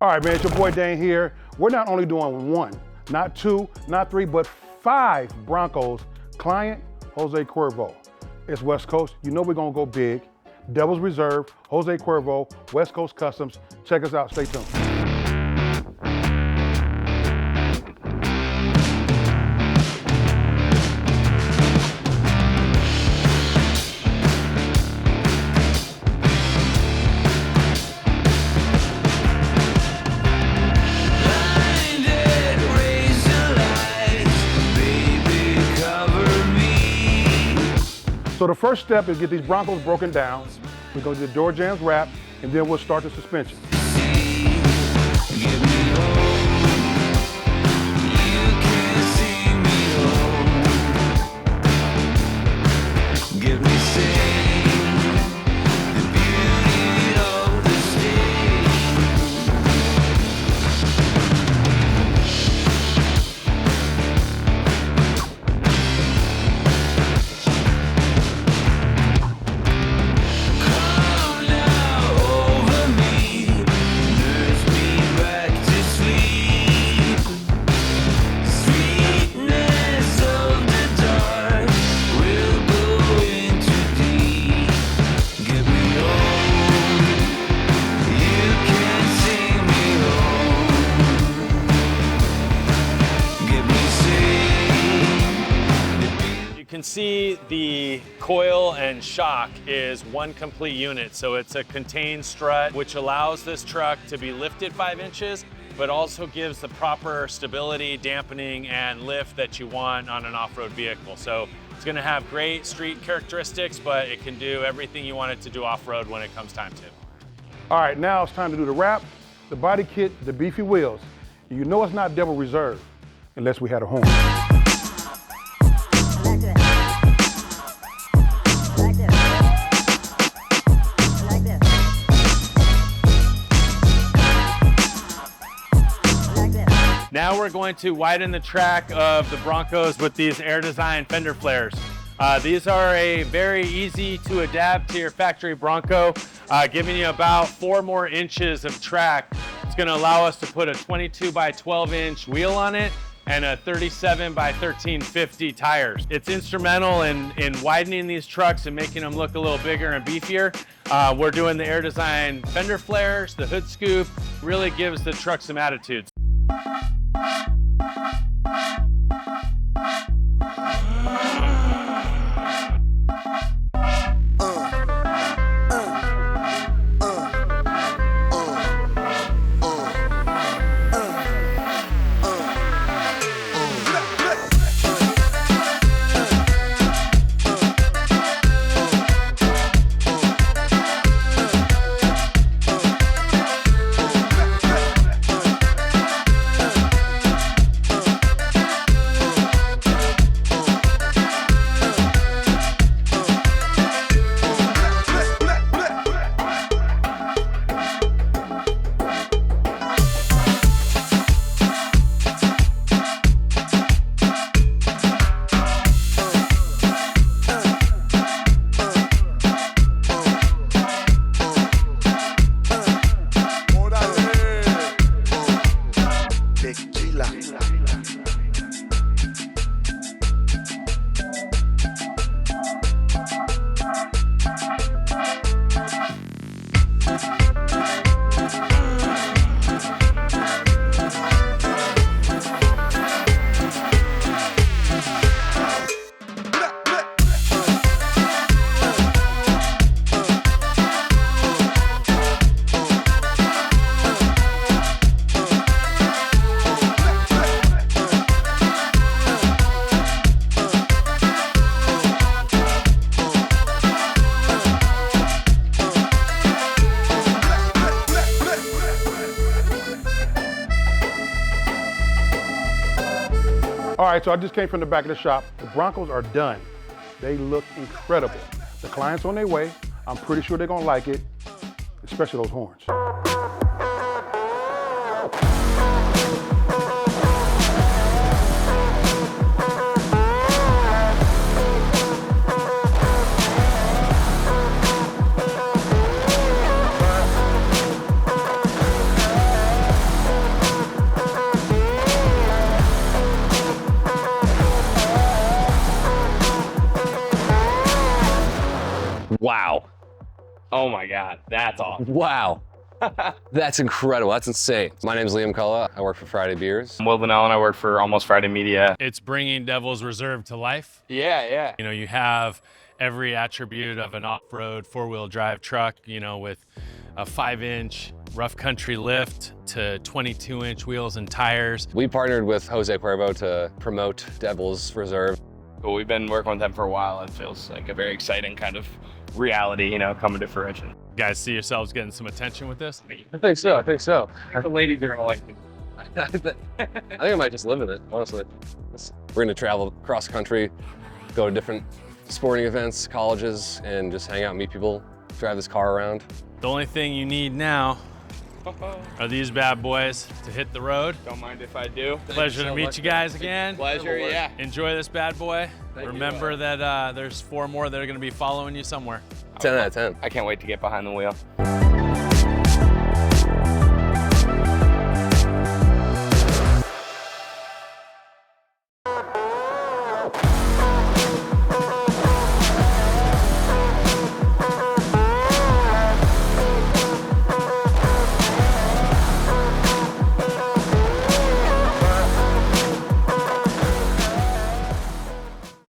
All right, man, it's your boy Dane here. We're not only doing one, not two, not three, but 5 Broncos. Client, Jose Cuervo. It's West Coast. You know we're gonna go big. Devil's Reserve, Jose Cuervo, West Coast Customs. Check us out, stay tuned. So the first step is get these Broncos broken down. We're gonna do the door jambs wrap, and then we'll start the suspension. You can see the coil and shock is one complete unit. So it's a contained strut, which allows this truck to be lifted 5 inches, but also gives the proper stability, dampening, and lift that you want on an off-road vehicle. So it's gonna have great street characteristics, but it can do everything you want it to do off-road when it comes time to. All right, now it's time to do the wrap, the body kit, the beefy wheels. You know it's not Devil Reserve unless we had a horn. Now we're going to widen the track of the Broncos with these air design fender flares. These are a very easy to adapt to your factory Bronco, giving you about 4 more inches of track. It's going to allow us to put a 22 by 12 inch wheel on it and a 37 by 1350 tires. It's instrumental in widening these trucks and making them look a little bigger and beefier. We're doing the air design fender flares, the hood scoop, really gives the truck some attitude. All right, so I just came from the back of the shop. The Broncos are done. They look incredible. The client's on their way. I'm pretty sure they're gonna like it, especially those horns. Oh my God, that's awesome. Wow. That's incredible. That's insane. My name's Liam Cullen. I work for Friday Beers. I'm Will Allen. I work for Almost Friday Media. It's bringing Devil's Reserve to life. Yeah. You know, you have every attribute of an off-road four-wheel drive truck, you know, with a 5-inch rough country lift to 22-inch wheels and tires. We partnered with Jose Cuervo to promote Devil's Reserve. But we've been working with them for a while. It feels like a very exciting kind of reality, you know, coming to fruition. You guys see yourselves getting some attention with this? I think so. The ladies are all like, I think I might just live in it, honestly. We're gonna travel cross country, go to different sporting events, colleges, and just hang out, meet people, drive this car around. The only thing you need now are these bad boys to hit the road. don't mind if I do. Pleasure to meet you guys again. Pleasure, yeah. Enjoy this bad boy. Remember that there's 4 more that are gonna be following you somewhere. 10 out of 10. I can't wait to get behind the wheel.